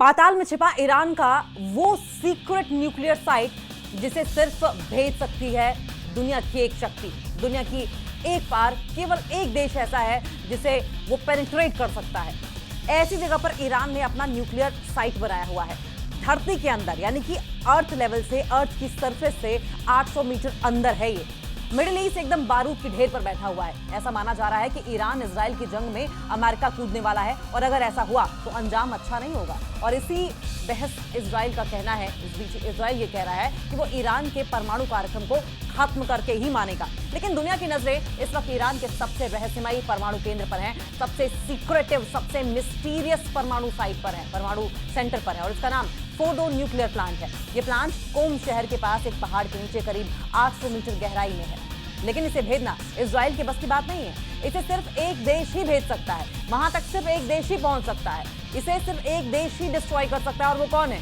पाताल में छिपा ईरान का वो सीक्रेट न्यूक्लियर साइट जिसे सिर्फ भेज सकती है दुनिया की एक शक्ति, दुनिया की एक पार केवल एक देश ऐसा है जिसे वो पेनिट्रेट कर सकता है। ऐसी जगह पर ईरान ने अपना न्यूक्लियर साइट बनाया हुआ है, धरती के अंदर, यानी कि अर्थ लेवल से, अर्थ की सरफेस से 800 मीटर अंदर है। ये मिडिल ईस्ट एकदम बारूद की ढेर पर बैठा हुआ है। ऐसा माना जा रहा है कि ईरान इजराइल की जंग में अमेरिका कूदने वाला है और अगर ऐसा हुआ तो अंजाम अच्छा नहीं होगा। और इसी बहस इजराइल का कहना है, इस बीच इजराइल ये कह रहा है कि वो ईरान के परमाणु कार्यक्रम को खत्म करके ही मानेगा। लेकिन दुनिया की नजरें इस वक्त ईरान के सबसे रहस्यमयी परमाणु केंद्र पर हैं, सबसे सीक्रेटिव, सबसे मिस्टीरियस परमाणु साइट पर है, परमाणु सेंटर पर है, और इसका नाम फोर्डो न्यूक्लियर प्लांट है। ये प्लांट कोम शहर के पास एक पहाड़ के नीचे करीब 800 मीटर गहराई में है। लेकिन इसे भेजना इजराइल के बस की बात नहीं है। इसे सिर्फ एक देश ही भेज सकता है, वहां तक सिर्फ एक देश ही पहुंच सकता है, इसे सिर्फ एक देश ही डिस्ट्रॉय कर सकता है। और वो कौन है?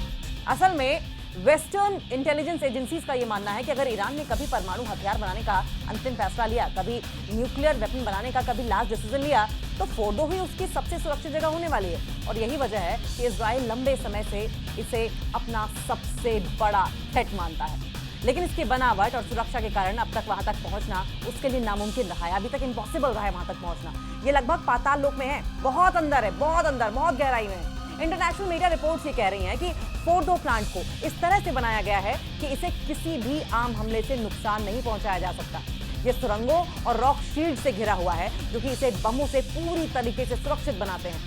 असल में वेस्टर्न इंटेलिजेंस एजेंसीज का यह मानना है कि अगर ईरान ने कभी परमाणु हथियार बनाने का अंतिम फैसला लिया, कभी न्यूक्लियर वेपन बनाने का कभी लास्ट डिसीजन लिया, तो फोर्डो ही उसकी सबसे सुरक्षित जगह होने वाली है। और यही वजह है कि इजराइल लंबे समय से इसे अपना सबसे बड़ा थ्रेट मानता है। लेकिन इसकी बनावट और सुरक्षा के कारण अब तक वहां तक पहुंचना उसके लिए नामुमकिन रहा है, अभी तक इम्पॉसिबल रहा है वहां तक पहुंचना। ये लगभग पाताल लोक में है, बहुत अंदर है, बहुत अंदर, बहुत गहराई में है। इंटरनेशनल मीडिया रिपोर्ट्स ये कह रही हैं कि फोर्डो प्लांट को इस तरह से बनाया गया है कि इसे किसी भी आम हमले से नुकसान नहीं पहुंचाया जा सकता। ये सुरंगों और रॉक शील्ड से घिरा हुआ है, जो कि इसे बमों से पूरी तरीके से सुरक्षित बनाते हैं।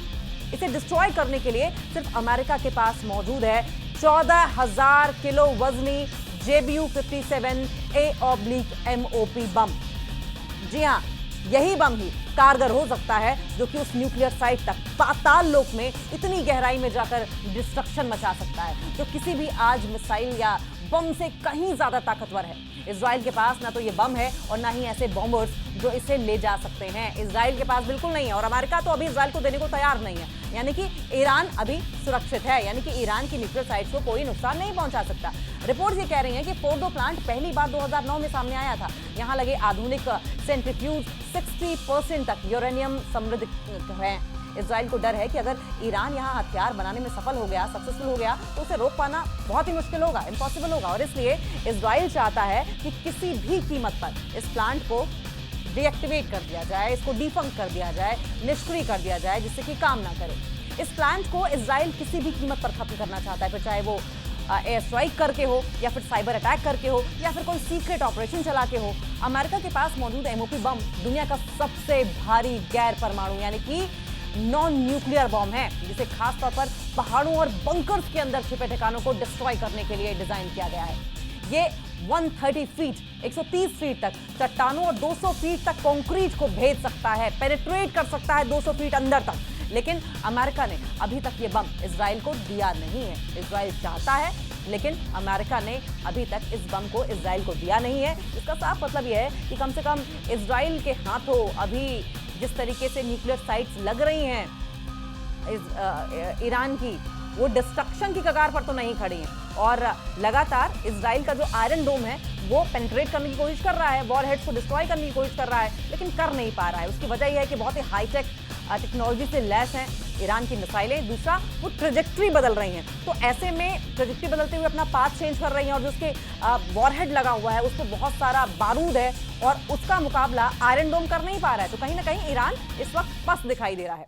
इसे डिस्ट्रॉय करने के लिए सिर्फ अमेरिका के पास मौजूद है 14,000 किलो वजनी JBU-57A/MOP बम। जी हाँ, यही बम ही कारगर हो सकता है जो कि उस न्यूक्लियर साइट तक पाताल लोक में इतनी गहराई में जाकर डिस्ट्रक्शन मचा सकता है, जो किसी भी आज मिसाइल या बम से कहीं ज्यादा ताकतवर है। इजराइल के पास ना तो ये बम है और ना ही ऐसे बॉम्बर्स जो इसे ले जा सकते हैं। इजराइल के पास बिल्कुल नहीं है, और अमेरिका तो अभी इजराइल को देने को तैयार नहीं है। यानी कि ईरान अभी सुरक्षित है, यानी कि ईरान की न्यूक्लियर साइट्स को कोई नुकसान नहीं पहुंचा सकता। रिपोर्ट्स ये कह रही हैं कि फोर्डो प्लांट पहली बार 2009 में सामने आया था। यहाँ लगे आधुनिक सेंट्रीफ्यूज 60% तक यूरेनियम समृद्ध है। इजराइल को डर है कि अगर ईरान यहाँ हथियार बनाने में सफल हो गया, सक्सेसफुल हो गया, तो उसे रोक पाना बहुत ही मुश्किल होगा, इम्पॉसिबल होगा। और इसलिए इजराइल चाहता है कि किसी भी कीमत पर इस प्लांट को डीएक्टिवेट कर दिया जाए, इसको डिफंक्ट कर दिया जाए, निष्क्रिय कर दिया जाए, जिससे कि काम ना करे। इस प्लांट को इजराइल किसी भी कीमत पर खत्म करना चाहता है, फिर चाहे वो एयर स्ट्राइक करके हो, या फिर साइबर अटैक करके हो, या फिर कोई सीक्रेट ऑपरेशन चला के हो। अमेरिका के पास मौजूद एमओपी बम दुनिया का सबसे भारी गैर परमाणु यानी कि नॉन न्यूक्लियर बॉम्ब है, जिसे खासतौर पर पहाड़ों और बंकर्स के अंदर छिपे ठिकानों को डिस्ट्रॉय करने के लिए डिजाइन किया गया है। ये 130 फीट 130 फीट तक चट्टानों और 200 फीट तक कंक्रीट को भेज सकता है, पेनिट्रेट कर सकता है 200 फीट अंदर तक। लेकिन अमेरिका ने अभी तक ये बम इजराइल को दिया नहीं है। इजराइल चाहता है, लेकिन अमेरिका ने अभी तक इस बम को इजराइल को दिया नहीं है। इसका साफ मतलब यह है कि कम से कम इजराइल के हाथों अभी जिस तरीके से न्यूक्लियर साइट्स लग रही हैं ईरान की, वो डिस्ट्रक्शन की कगार पर तो नहीं खड़ी हैं। और लगातार इजराइल का जो आयरन डोम है वो पेनिट्रेट करने की कोशिश कर रहा है, वॉरहेड्स को डिस्ट्रॉय करने की कोशिश कर रहा है, लेकिन कर नहीं पा रहा है। उसकी वजह यह है कि बहुत ही हाईटेक टेक्नोलॉजी से लैस हैं ईरान की मिसाइलें। दूसरा, वो ट्रेजेक्ट्री बदल रही हैं, तो ऐसे में ट्रेजेक्ट्री बदलते हुए अपना पाथ चेंज कर रही हैं, और जो उसके वॉरहेड लगा हुआ है उस पर बहुत सारा बारूद है, और उसका मुकाबला आयरन डोम कर नहीं पा रहा है। तो कहीं ना कहीं ईरान इस वक्त पस्त दिखाई दे रहा है।